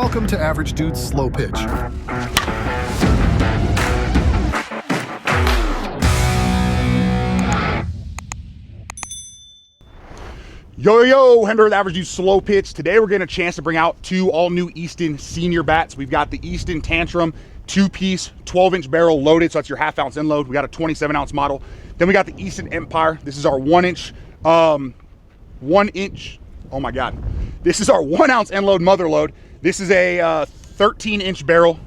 Welcome to Average Dude's Slow Pitch. Yo, Hendra with Average Dude's Slow Pitch. Today we're getting a chance to bring out two all-new Easton senior bats. We've got the Easton Tantrum 2-piece 12-inch barrel loaded, so that's your half-ounce end load. We got a 27-ounce model. Then we got the Easton Empire. This is our 1-inch, oh my God. This is our 1-ounce end load mother load. This is a 13-inch barrel,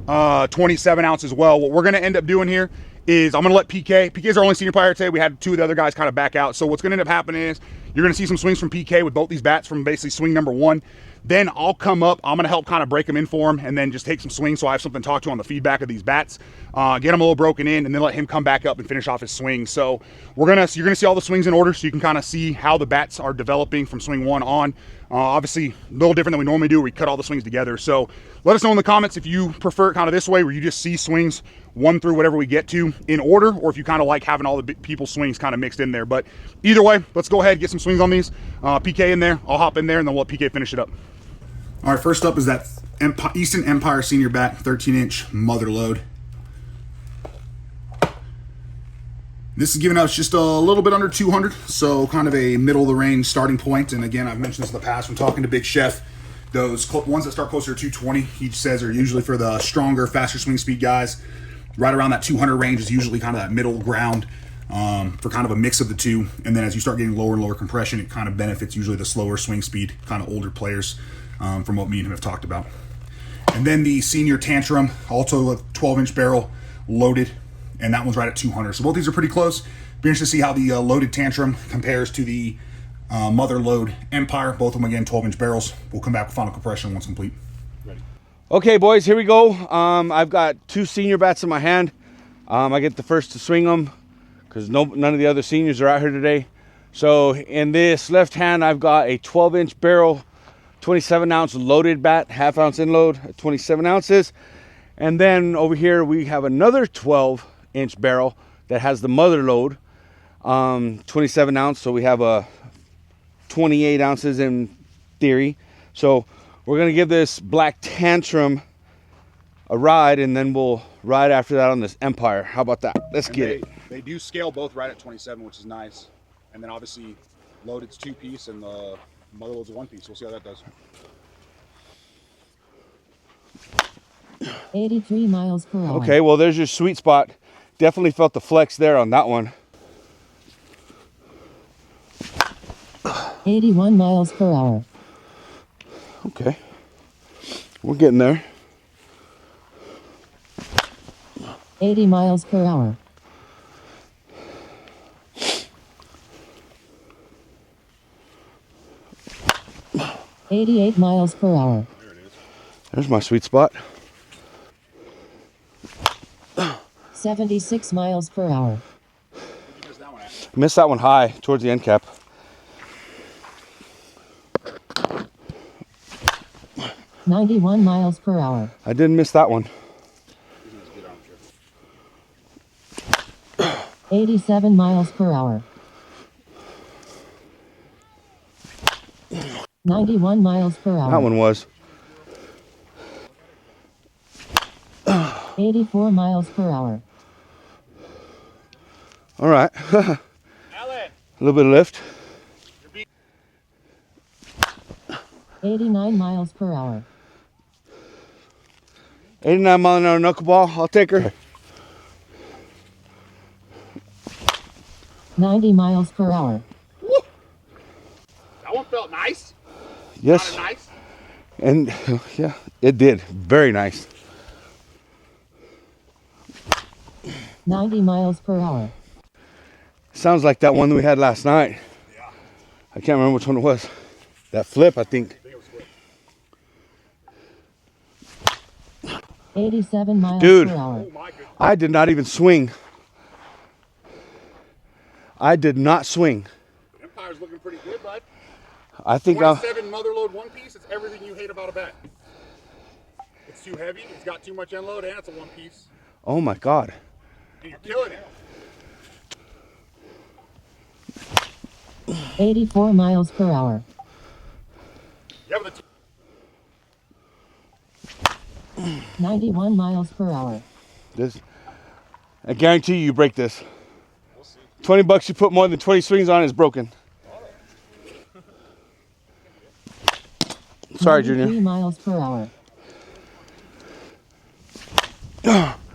27 ounce as well. What we're gonna end up doing here is I'm gonna let PK's our only senior player today. We had two of the other guys kind of back out. So what's gonna end up happening is you're gonna see some swings from PK with both these bats from basically swing number 1. Then I'll come up, I'm gonna help kind of break them in for him and then just take some swings so I have something to talk to on the feedback of these bats. Get them a little broken in and then let him come back up and finish off his swing. So you're gonna see all the swings in order so you can kind of see how the bats are developing from swing 1 on. Obviously a little different than we normally do where we cut all the swings together. So let us know in the comments if you prefer it kind of this way where you just see swings 1 through whatever we get to in order, or if you kind of like having all the people's swings kind of mixed in there. But either way, let's go ahead, get some swings on these. PK in there, I'll hop in there and then we'll let PK finish it up. All right, first up is that Easton Empire senior bat, 13-inch mother load. This is giving us just a little bit under 200, so kind of a middle of the range starting point. And again, I've mentioned this in the past when talking to Big Chef, those ones that start closer to 220, he says are usually for the stronger, faster swing speed guys. Right around that 200 range is usually kind of that middle ground for kind of a mix of the two. And then as you start getting lower and lower compression, it kind of benefits usually the slower swing speed, kind of older players from what me and him have talked about. And then the senior Tantrum, also a 12-inch barrel loaded, and that one's right at 200. So both these are pretty close. Be interested to see how the loaded Tantrum compares to the mother load Empire. Both of them, again, 12-inch barrels. We'll come back with final compression once complete. Ready. Okay, boys, here we go. I've got 2 senior bats in my hand. I get the first to swing them because none of the other seniors are out here today. So in this left hand, I've got a 12-inch barrel, 27-ounce loaded bat, half-ounce end load at 27 ounces. And then over here, we have another 12-inch barrel that has the mother load, 27 ounce. So we have a 28 ounces in theory. So we're gonna give this black Tantrum a ride, and then we'll ride after that on this Empire. How about that? Let's get it. They do scale both right at 27, which is nice. And then obviously loaded's 2-piece and the mother load's a 1-piece. We'll see how that does. 83 miles per hour. Okay, well, there's your sweet spot. Definitely felt the flex there on that one. 81 miles per hour. Okay, we're getting there. 80 miles per hour. $88 miles per hour. There it is. There's my sweet spot. 76 miles per hour. You missed that one at? Missed that one high towards the end cap. 91 miles per hour. I didn't miss that one. 87 miles per hour. 91 miles per hour. That one was. 84 miles per hour. All right. A little bit of lift. 89 miles per hour. 89 mile an hour knuckleball. I'll take her. 90 miles per hour. That one felt nice. Yes. Not nice. And yeah, it did. Very nice. 90 miles per hour. Sounds like that one that we had last night. Yeah. I can't remember which one it was. That flip, I think. 87 miles Dude. per hour. Oh my goodness. I did not even swing. I did not swing. The Empire's looking pretty good, bud. I think 27 mother load 1-piece. It's everything you hate about a bat. It's too heavy. It's got too much end load, and it's a 1-piece. oh my God. And you're killing it. 84 miles per hour. Yeah, but 91 miles per hour. This, I guarantee you break this. 20 bucks, you put more than 20 swings on, it's broken. Sorry, 93 Junior. miles per hour.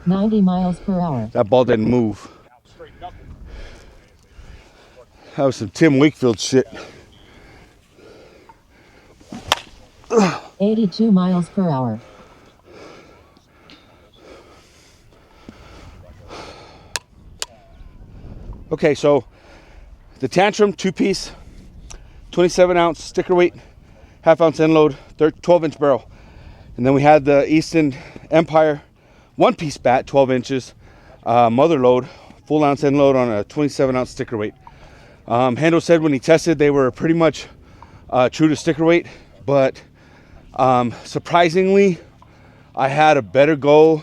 90 miles per hour. That ball didn't move. That was some Tim Wakefield shit. 82 miles per hour. Okay, so the Tantrum 2-piece, 27-ounce sticker weight, half-ounce end load, 12-inch barrel. And then we had the Easton Empire 1-piece bat, 12 inches, mother load, full ounce end load on a 27-ounce sticker weight. Hendo said when he tested they were pretty much true to sticker weight, but surprisingly I had a better go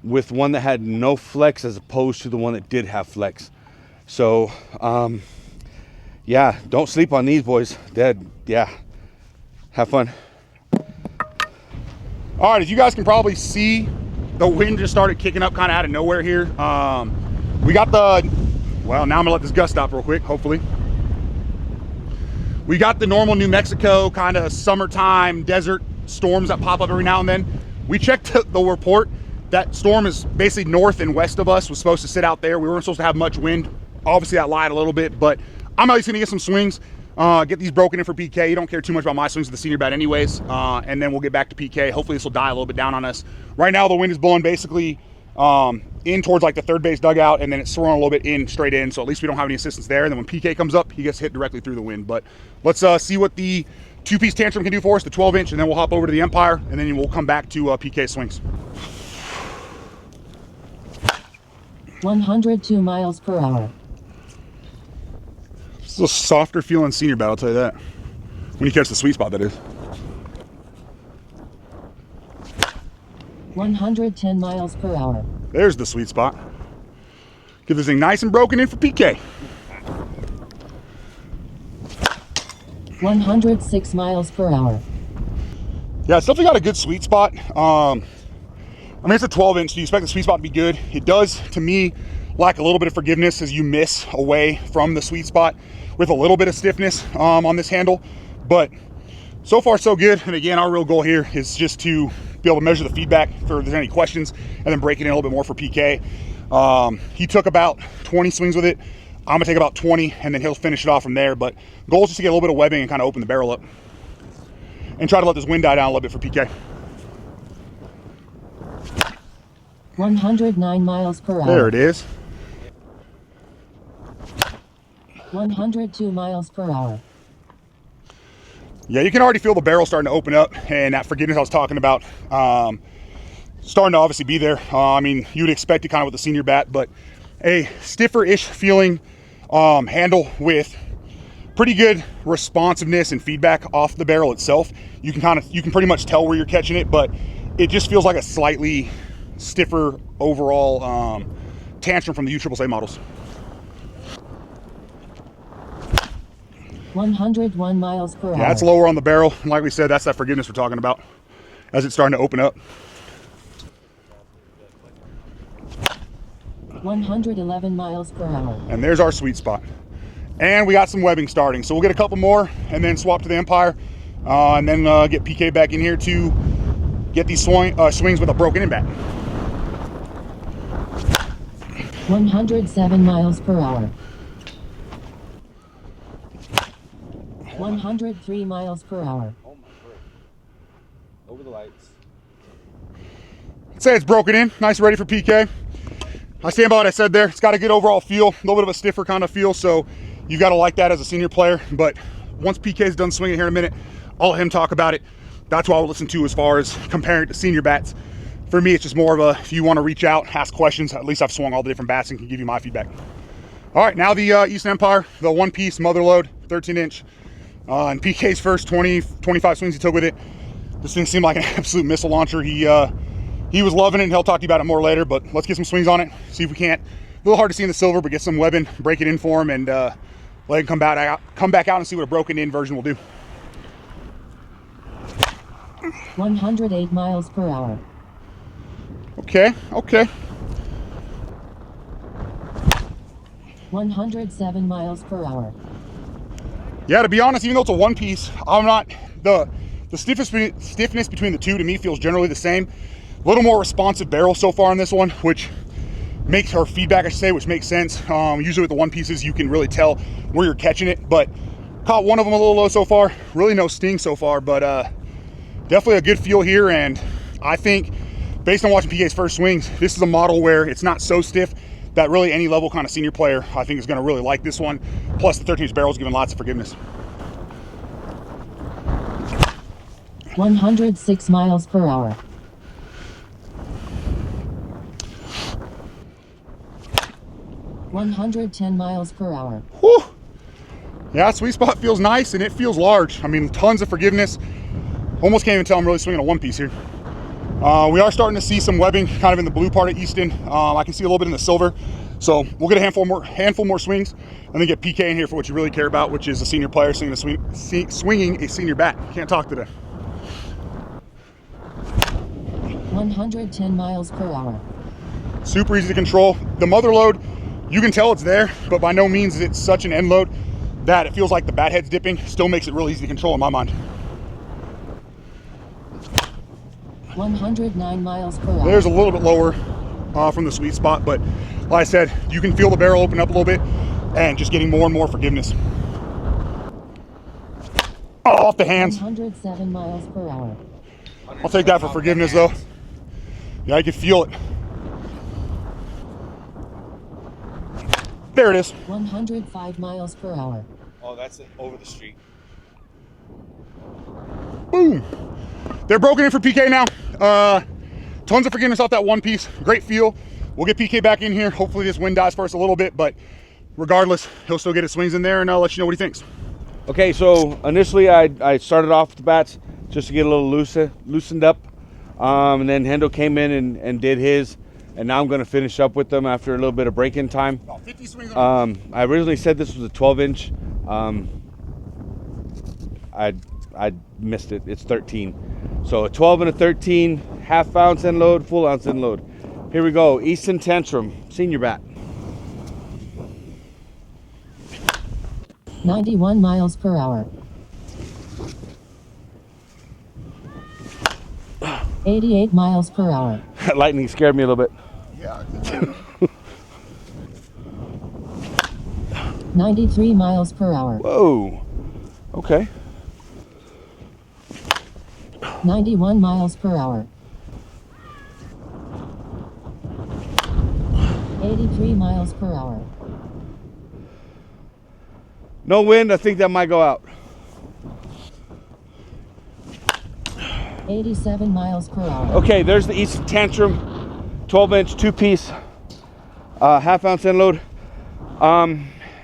with one that had no flex as opposed to the one that did have flex. So yeah, don't sleep on these boys. Yeah, have fun. All right, as you guys can probably see, the wind just started kicking up kind of out of nowhere here. We got the, well, now I'm gonna let this gust stop real quick, hopefully. We got the normal New Mexico kind of summertime desert storms that pop up every now and then. We checked the report. That storm is basically north and west of us, was supposed to sit out there. We weren't supposed to have much wind. Obviously that lied a little bit, but I'm at least gonna get some swings, get these broken in for PK. You don't care too much about my swings with the senior bat anyways, and then we'll get back to PK. Hopefully this will die a little bit down on us. Right now the wind is blowing basically in towards like the third base dugout, and then it's swirling a little bit in, straight in, so at least we don't have any assistance there. And then when PK comes up, he gets hit directly through the wind. But let's see what the 2-piece Tantrum can do for us, the 12-inch, and then we'll hop over to the Empire, and then we'll come back to PK swings. 102 miles per hour. It's a softer feeling senior bat, I'll tell you that. When you catch the sweet spot, that is. 110 miles per hour. There's the sweet spot. Get this thing nice and broken in for PK. 106 miles per hour. Yeah, it's definitely got a good sweet spot. I mean, it's a 12-inch, so you expect the sweet spot to be good. It does, to me, lack a little bit of forgiveness as you miss away from the sweet spot with a little bit of stiffness on this handle. But so far, so good. And again, our real goal here is just to be able to measure the feedback for if there's any questions, and then break it in a little bit more for PK. He took about 20 swings with it. I'm gonna take about 20, and then he'll finish it off from there. But goal is just to get a little bit of webbing and kind of open the barrel up, and try to let this wind die down a little bit for PK. 109 miles per hour. There it is. 102 miles per hour. Yeah, you can already feel the barrel starting to open up, and that forgiveness I was talking about starting to obviously be there. I mean, you'd expect it kind of with the senior bat, but a stiffer-ish feeling handle with pretty good responsiveness and feedback off the barrel itself. You can pretty much tell where you're catching it, but it just feels like a slightly stiffer overall Tantrum from the USSSA models. 101 miles per hour. Yeah, it's lower on the barrel. And like we said, that's that forgiveness we're talking about as it's starting to open up. 111 miles per hour. And there's our sweet spot. And we got some webbing starting. So we'll get a couple more and then swap to the Empire. And then get PK back in here to get these swings with a broken in bat. 107 miles per hour. 103 miles per hour. Over the lights. I'd say it's broken in, nice and ready for PK. I stand by what I said there. It's got a good overall feel, a little bit of a stiffer kind of feel, so you got to like that as a senior player. But once PK's done swinging here in a minute, I'll let him talk about it. That's what I would listen to as far as comparing it to senior bats. For me, it's just more of a, if you want to reach out, ask questions, at least I've swung all the different bats and can give you my feedback. All right, now the Easton Empire, the 1-piece mother load, 13-inch. And PK's first 25 swings he took with it, this thing seemed like an absolute missile launcher. He was loving it, and he'll talk to you about it more later, but let's get some swings on it, see if we can't. A little hard to see in the silver, but get some webbing, break it in for him, and let him come back out and see what a broken in version will do. 108 miles per hour. Okay, okay. 107 miles per hour. Yeah, to be honest, even though it's a one piece, I'm not, the stiffness between the two to me feels generally the same. A little more responsive barrel so far on this one, which makes our feedback, I should say, which makes sense. Usually with the one pieces, you can really tell where you're catching it, but caught one of them a little low so far. Really no sting so far, but definitely a good feel here. And I think based on watching PK's first swings, this is a model where it's not so stiff that really any level kind of senior player, I think, is gonna really like this one. Plus the 13-inch barrel is giving lots of forgiveness. 106 miles per hour. 110 miles per hour. Whew. Yeah, sweet spot feels nice and it feels large. I mean, tons of forgiveness. Almost can't even tell I'm really swinging a one piece here. We are starting to see some webbing kind of in the blue part of Easton. I can see a little bit in the silver. So we'll get a handful more swings and then get PK in here for what you really care about, which is a senior player swinging a senior bat. Can't talk today. 110 miles per hour. Super easy to control. The mother load, you can tell it's there, but by no means is it such an end load that it feels like the bat head's dipping. Still makes it real easy to control in my mind. 109 miles per hour. There's a little bit lower from the sweet spot, but like I said, you can feel the barrel open up a little bit and just getting more and more forgiveness. Oh, off the hands. 107 miles per hour. I'll take that for forgiveness though. Yeah, I can feel it. There it is. 105 miles per hour. Oh, that's it, over the street. Boom. They're broken in for PK now. Tons of forgiveness off that one piece. Great feel. We'll get PK back in here. Hopefully this wind dies for us a little bit, but regardless, he'll still get his swings in there, and I'll let you know what he thinks. Okay, so initially I started off with the bats just to get a little loosened up. And then Hendo came in and did his, and now I'm going to finish up with them after a little bit of break-in time. 50 swings on I originally said this was a 12-inch. I missed it. It's 13. So a 12 and a 13, half ounce end load, full ounce end load. Here we go. Easton Tantrum, senior bat. 91 miles per hour. 88 miles per hour. Lightning scared me a little bit. Yeah. 93 miles per hour. Whoa. Okay. 91 miles per hour. 83 miles per hour. No wind. I think that might go out. 87 miles per hour. Okay, there's the Easton Tantrum, 12-inch, two-piece, half ounce end load.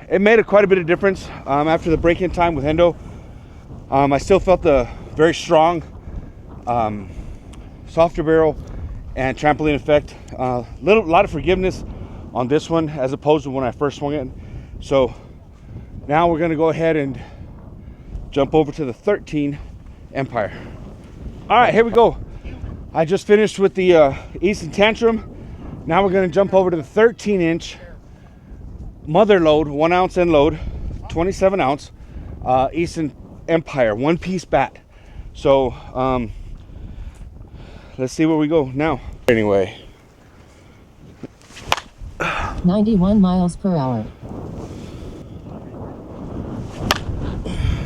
It made quite a bit of difference after the break-in time with Hendo. I still felt the very strong, softer barrel and trampoline effect. Lot of forgiveness on this one as opposed to when I first swung it. So now we're gonna go ahead and jump over to the 13 Empire. All right, here we go. I just finished with the Easton Tantrum. Now we're gonna jump over to the 13-inch mother load, 1 ounce end load, 27 ounce, Easton Empire, one-piece bat. So let's see where we go now. Anyway. 91 miles per hour.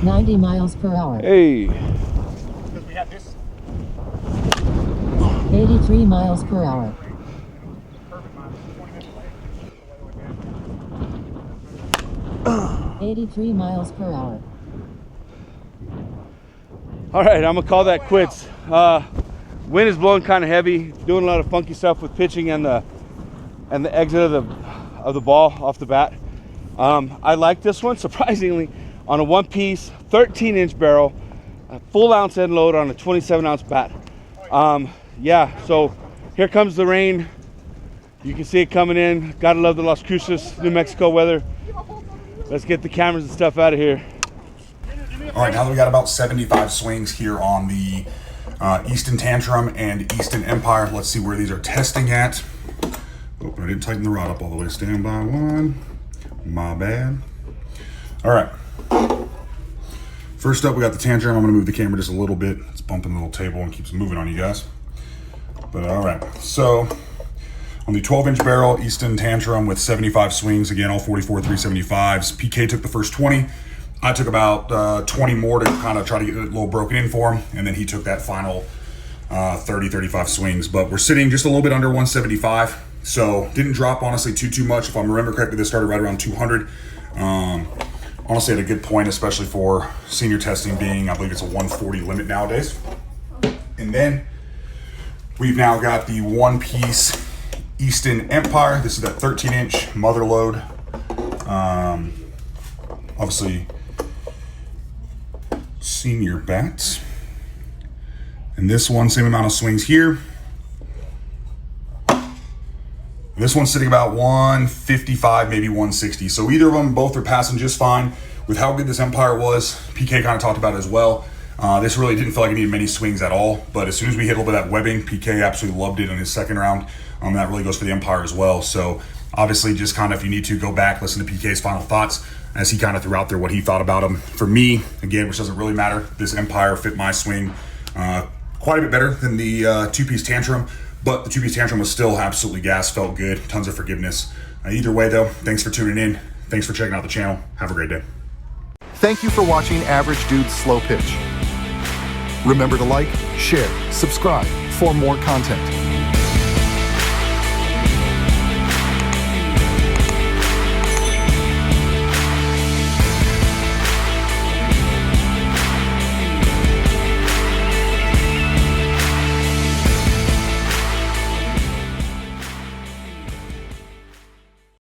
90 miles per hour. Hey. Because we had this. 83 miles per hour. 83 miles per hour. All right, I'm gonna call that quits. Wind is blowing kind of heavy, doing a lot of funky stuff with pitching and the exit of the ball off the bat. I like this one, surprisingly, on a one-piece 13-inch barrel, a full ounce end load on a 27-ounce bat. Yeah, so here comes the rain. You can see it coming in. Gotta love the Las Cruces, New Mexico weather. Let's get the cameras and stuff out of here. All right, now that we got about 75 swings here on the Easton Tantrum and Easton Empire. Let's see where these are testing at. Oh, I didn't tighten the rod up all the way. Stand by one. My bad. All right. First up, we got the Tantrum. I'm going to move the camera just a little bit. It's bumping the little table and keeps moving on you guys. But all right. So on the 12-inch barrel, Easton Tantrum with 75 swings. Again, all 44 375s. PK took the first 20. I took about 20 more to kind of try to get it a little broken in for him. And then he took that final 30, 35 swings. But we're sitting just a little bit under 175. So didn't drop, honestly, too much. If I remember correctly, this started right around 200. Honestly, at a good point, especially for senior testing being, I believe it's a 140 limit nowadays. And then we've now got the one-piece Easton Empire. This is that 13-inch mother load. Obviously, senior bats. And this one, same amount of swings here. This one's sitting about 155, maybe 160. So either of them, both are passing just fine. With how good this Empire was, PK kind of talked about it as well. This really didn't feel like it needed many swings at all. But as soon as we hit a little bit of that webbing, PK absolutely loved it in his second round. That really goes for the Empire as well. So obviously, just kind of, if you need to, go back, listen to PK's final thoughts as he kind of threw out there what he thought about him. For me, again, which doesn't really matter, this Empire fit my swing quite a bit better than the two-piece Tantrum. But the two-piece Tantrum was still absolutely gas, felt good, tons of forgiveness. Either way, though, thanks for tuning in. Thanks for checking out the channel. Have a great day. Thank you for watching Average Dude's Slow Pitch. Remember to like, share, subscribe for more content.